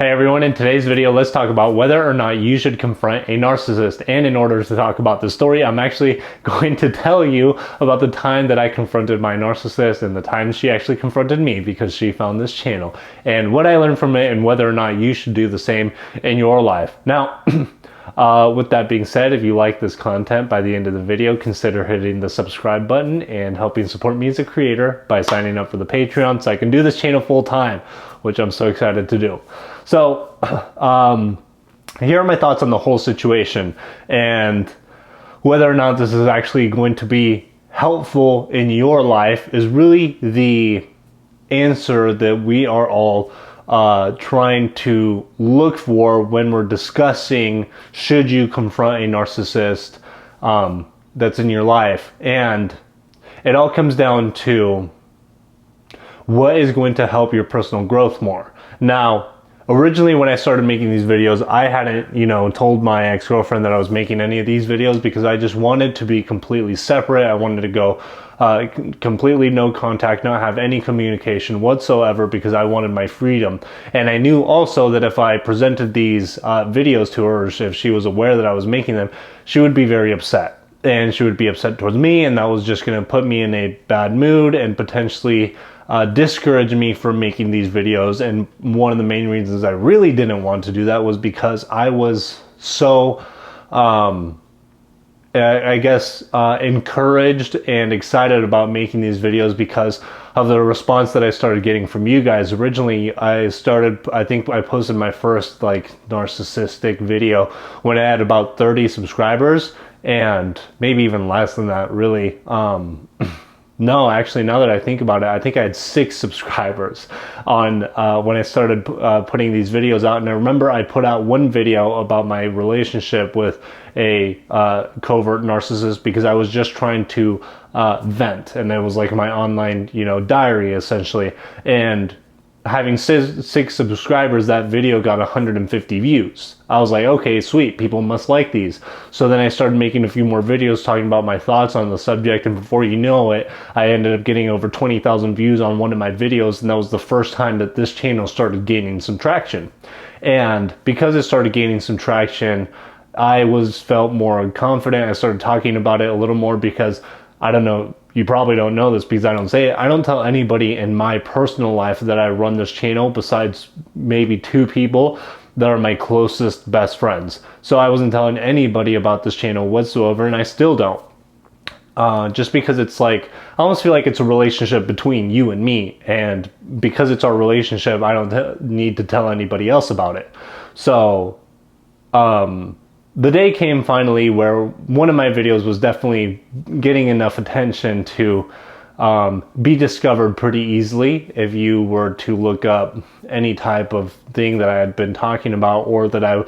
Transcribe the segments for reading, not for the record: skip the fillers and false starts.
Hey everyone, in today's video, let's talk about whether or not you should confront a narcissist. And in order to talk about this story, I'm actually going to tell you about the time that I confronted my narcissist and the time she actually confronted me because she found this channel and what I learned from it and whether or not you should do the same in your life. Now, with that being said, if you like this content, by the end of the video, consider hitting the subscribe button and helping support me as a creator by signing up for the Patreon so I can do this channel full time, which I'm so excited to do. So, here are my thoughts on the whole situation and whether or not this is actually going to be helpful in your life is really the answer that we are all trying to look for when we're discussing should you confront a narcissist that's in your life. And it all comes down to what is going to help your personal growth more. Now, originally when I started making these videos, I hadn't, told my ex-girlfriend that I was making any of these videos because I just wanted to be completely separate. I wanted to go completely no contact, not have any communication whatsoever because I wanted my freedom. And I knew also that if I presented these videos to her, or if she was aware that I was making them, she would be very upset. And she would be upset towards me, and that was just going to put me in a bad mood and potentially discourage me from making these videos. And one of the main reasons I really didn't want to do that was because I was so encouraged and excited about making these videos because of the response that I started getting from you guys. Originally, I think I posted my first narcissistic video when I had about 30 subscribers, and maybe even less than that, really. No, actually, now that I think about it, I think I had 6 subscribers on when I started putting these videos out. And I remember I put out one video about my relationship with a covert narcissist because I was just trying to vent. And it was like my online, diary, essentially. And having 6 subscribers, that video got 150 views. I was like, okay, sweet, people must like these. So then I started making a few more videos talking about my thoughts on the subject, and before you know it, I ended up getting over 20,000 views on one of my videos, and that was the first time that this channel started gaining some traction. And because it started gaining some traction, I felt more confident. I started talking about it a little more because, I don't know, you probably don't know this because I don't say it. I don't tell anybody in my personal life that I run this channel besides maybe 2 people that are my closest best friends. So I wasn't telling anybody about this channel whatsoever, and I still don't. Just because it's like, I almost feel like it's a relationship between you and me, and because it's our relationship, I don't need to tell anybody else about it. So, the day came finally where one of my videos was definitely getting enough attention to be discovered pretty easily if you were to look up any type of thing that I had been talking about, or that I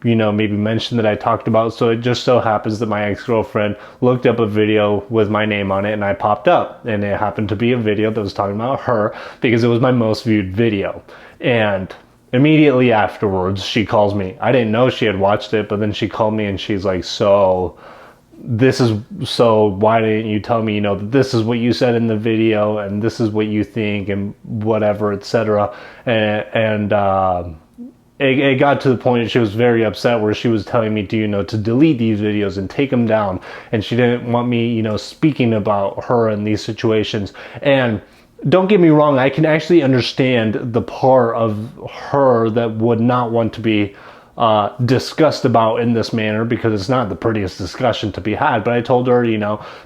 maybe mentioned that I talked about. So it just so happens that my ex-girlfriend looked up a video with my name on it, and I popped up, and it happened to be a video that was talking about her because it was my most viewed video. And immediately afterwards, she calls me. I didn't know she had watched it, but then she called me and she's like, so why didn't you tell me, that this is what you said in the video and this is what you think and whatever, etc. And it got to the point she was very upset where she was telling me to delete these videos and take them down. And she didn't want me, speaking about her in these situations. And don't get me wrong, I can actually understand the part of her that would not want to be discussed about in this manner because it's not the prettiest discussion to be had. But I told her,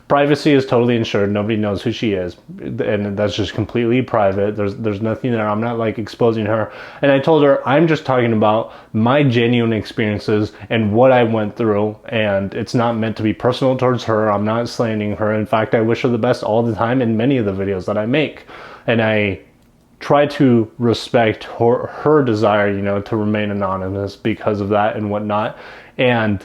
privacy is totally ensured. Nobody knows who she is, and that's just completely private. There's nothing there. I'm not exposing her. And I told her I'm just talking about my genuine experiences and what I went through, and it's not meant to be personal towards her. I'm not slandering her. In fact, I wish her the best all the time in many of the videos that I make, and I try to respect her desire, to remain anonymous because of that and whatnot. And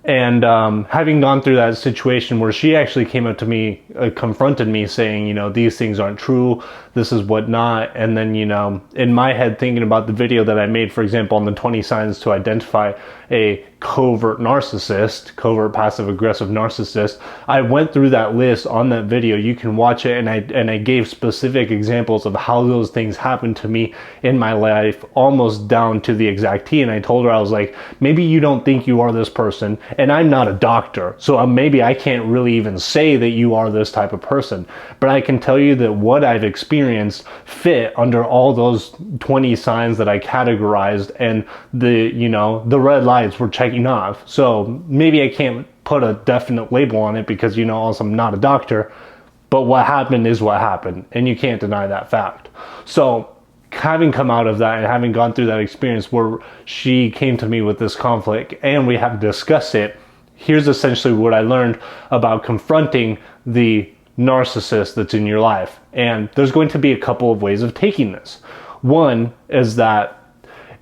having gone through that situation where she actually came up to me, confronted me saying, these things aren't true, this is whatnot. And then, in my head thinking about the video that I made, for example, on the 20 signs to identify a covert narcissist, covert passive aggressive narcissist, I went through that list on that video. You can watch it, and I gave specific examples of how those things happened to me in my life, almost down to the exact T. And I told her, I was like, maybe you don't think you are this person, and I'm not a doctor, so maybe I can't really even say that you are this type of person, but I can tell you that what I've experienced fit under all those 20 signs that I categorized, and the red lights were checking off. So maybe I can't put a definite label on it because also I'm not a doctor, but what happened is what happened, and you can't deny that fact. So having come out of that and having gone through that experience where she came to me with this conflict and we had to discuss it, here's essentially what I learned about confronting the narcissist that's in your life. And there's going to be a couple of ways of taking this. One is that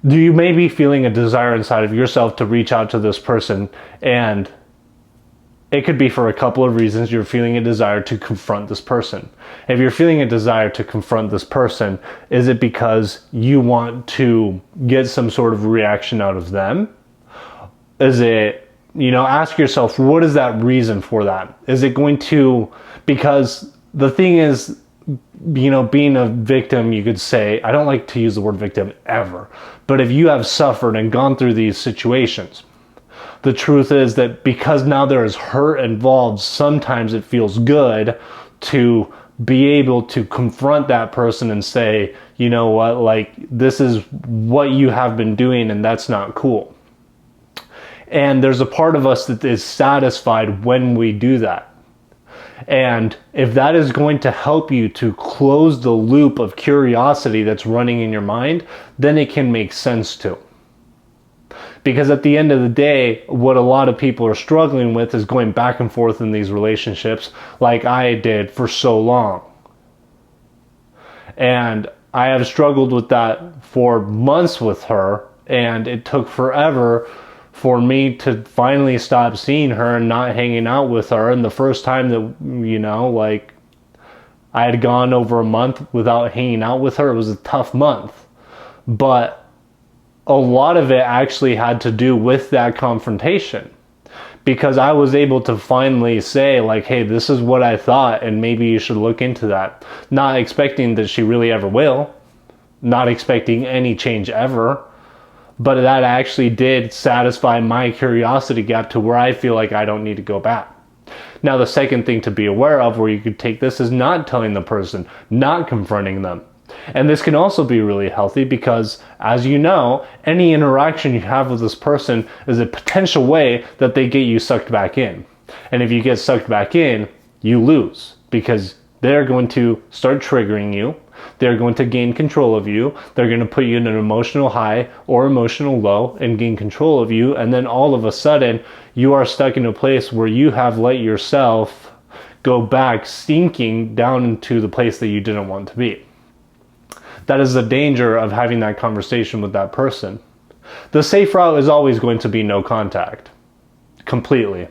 you may be feeling a desire inside of yourself to reach out to this person, and it could be for a couple of reasons. You're feeling a desire to confront this person. If you're feeling a desire to confront this person, is it because you want to get some sort of reaction out of them? Is it, ask yourself, what is that reason for that? Is it going to, because the thing is, being a victim, you could say, I don't like to use the word victim ever, but if you have suffered and gone through these situations, the truth is that because now there is hurt involved, sometimes it feels good to be able to confront that person and say, you know what, like, this is what you have been doing and that's not cool. And there's a part of us that is satisfied when we do that. And if that is going to help you to close the loop of curiosity that's running in your mind, then it can make sense to. Because at the end of the day, what a lot of people are struggling with is going back and forth in these relationships like I did for so long. And I have struggled with that for months with her, and it took forever for me to finally stop seeing her and not hanging out with her. And the first time that, I had gone over a month without hanging out with her, it was a tough month. But a lot of it actually had to do with that confrontation, because I was able to finally say, like, hey, this is what I thought, and maybe you should look into that. Not expecting that she really ever will, not expecting any change ever, but that actually did satisfy my curiosity gap to where I feel like I don't need to go back. Now, the second thing to be aware of where you could take this is not telling the person, not confronting them. And this can also be really healthy because, as you know, any interaction you have with this person is a potential way that they get you sucked back in. And if you get sucked back in, you lose, because they're going to start triggering you. They're going to gain control of you. They're going to put you in an emotional high or emotional low and gain control of you. And then all of a sudden, you are stuck in a place where you have let yourself go back sinking down into the place that you didn't want to be. That is the danger of having that conversation with that person. The safe route is always going to be no contact. Completely.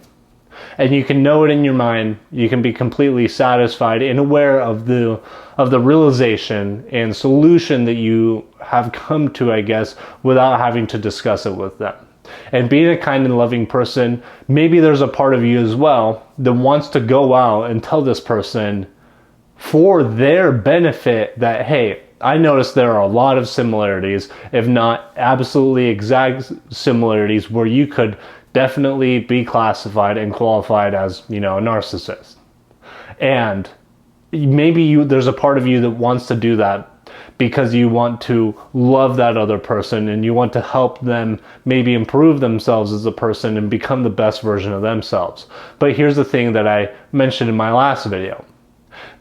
And you can know it in your mind. You can be completely satisfied and aware of the realization and solution that you have come to, I guess, without having to discuss it with them. And being a kind and loving person, maybe there's a part of you as well that wants to go out and tell this person for their benefit that, hey, I noticed there are a lot of similarities, if not absolutely exact similarities, where you could definitely be classified and qualified as, a narcissist. And maybe there's a part of you that wants to do that because you want to love that other person and you want to help them maybe improve themselves as a person and become the best version of themselves. But here's the thing that I mentioned in my last video,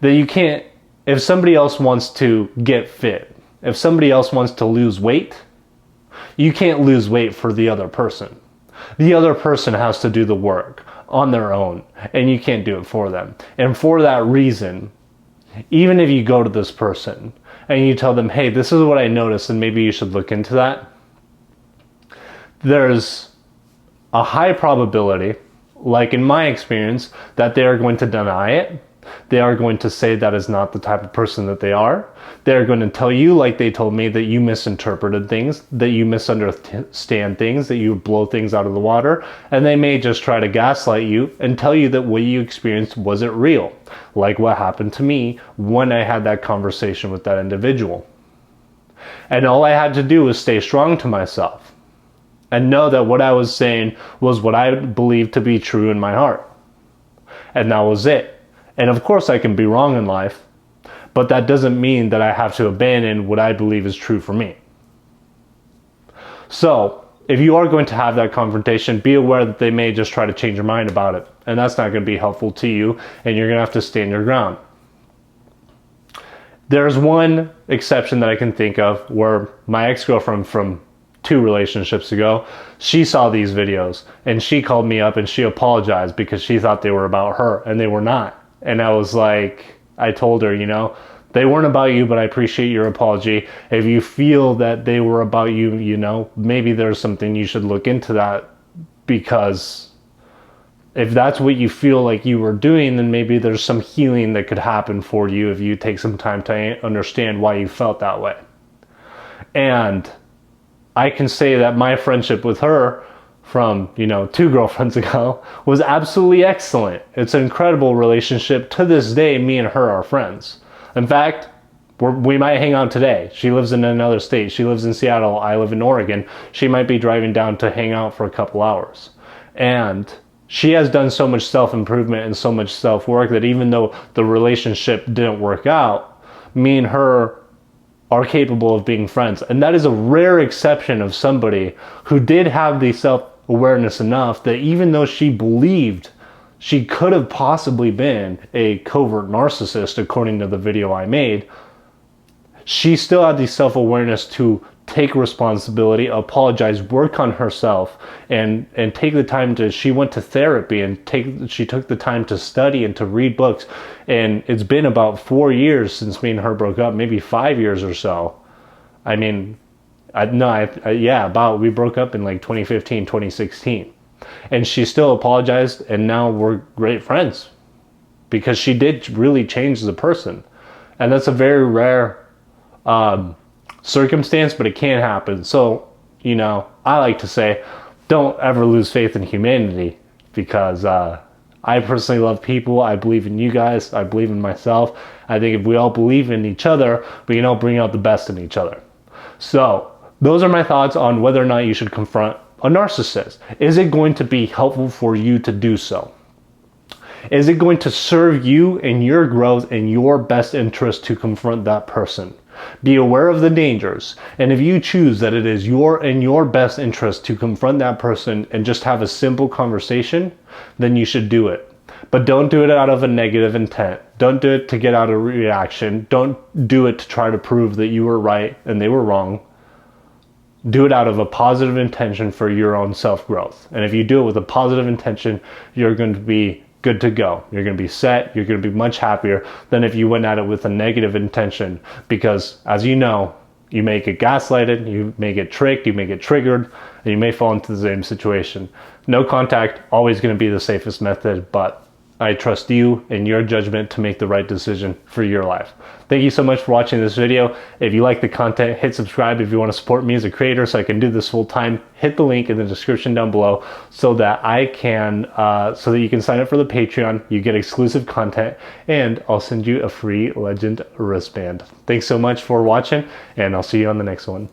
that you can't, if somebody else wants to get fit, if somebody else wants to lose weight, you can't lose weight for the other person. The other person has to do the work on their own, and you can't do it for them. And for that reason, even if you go to this person and you tell them, hey, this is what I noticed and maybe you should look into that, there's a high probability, like in my experience, that they are going to deny it. They are going to say that is not the type of person that they are. They're going to tell you, like they told me, that you misinterpreted things, that you misunderstand things, that you blow things out of the water, and they may just try to gaslight you and tell you that what you experienced wasn't real, like what happened to me when I had that conversation with that individual. And all I had to do was stay strong to myself and know that what I was saying was what I believed to be true in my heart. And that was it. And of course I can be wrong in life, but that doesn't mean that I have to abandon what I believe is true for me. So if you are going to have that confrontation, be aware that they may just try to change your mind about it. And that's not going to be helpful to you, and you're going to have to stand your ground. There's one exception that I can think of where my ex-girlfriend from 2 relationships ago, she saw these videos and she called me up and she apologized because she thought they were about her, and they were not. And I was like, I told her, you know, they weren't about you, but I appreciate your apology. If you feel that they were about you, you know, maybe there's something you should look into that, because if that's what you feel like you were doing, then maybe there's some healing that could happen for you if you take some time to understand why you felt that way. And I can say that my friendship with her from, 2 girlfriends ago was absolutely excellent. It's an incredible relationship. To this day, me and her are friends. In fact, we might hang out today. She lives in another state. She lives in Seattle. I live in Oregon. She might be driving down to hang out for a couple hours. And she has done so much self-improvement and so much self-work that even though the relationship didn't work out, me and her are capable of being friends. And that is a rare exception of somebody who did have the self-awareness enough that even though she believed she could have possibly been a covert narcissist, according to the video I made, she still had the self-awareness to take responsibility, apologize, work on herself, and take the time to, she went to therapy and she took the time to study and to read books. And it's been about 4 years since me and her broke up, maybe 5 years or so. I mean, we broke up in like 2015, 2016. And she still apologized, and now we're great friends because she did really change the person. And that's a very rare circumstance, but it can happen. So, I like to say, don't ever lose faith in humanity, because I personally love people. I believe in you guys. I believe in myself. I think if we all believe in each other, we can all bring out the best in each other. So those are my thoughts on whether or not you should confront a narcissist. Is it going to be helpful for you to do so? Is it going to serve you and your growth and your best interest to confront that person? Be aware of the dangers, and if you choose that it is your best interest to confront that person and just have a simple conversation, then you should do it. But don't do it out of a negative intent. Don't do it to get out a reaction. Don't do it to try to prove that you were right and they were wrong. Do it out of a positive intention for your own self-growth. And if you do it with a positive intention, you're going to be good to go. You're going to be set. You're going to be much happier than if you went at it with a negative intention, because as you know, you may get gaslighted, you may get tricked, you may get triggered, and you may fall into the same situation. No contact, always going to be the safest method, but I trust you and your judgment to make the right decision for your life. Thank you so much for watching this video. If you like the content, hit subscribe. If you want to support me as a creator so I can do this full time, hit the link in the description down below so that you can sign up for the Patreon. You get exclusive content, and I'll send you a free Legend wristband. Thanks so much for watching, and I'll see you on the next one.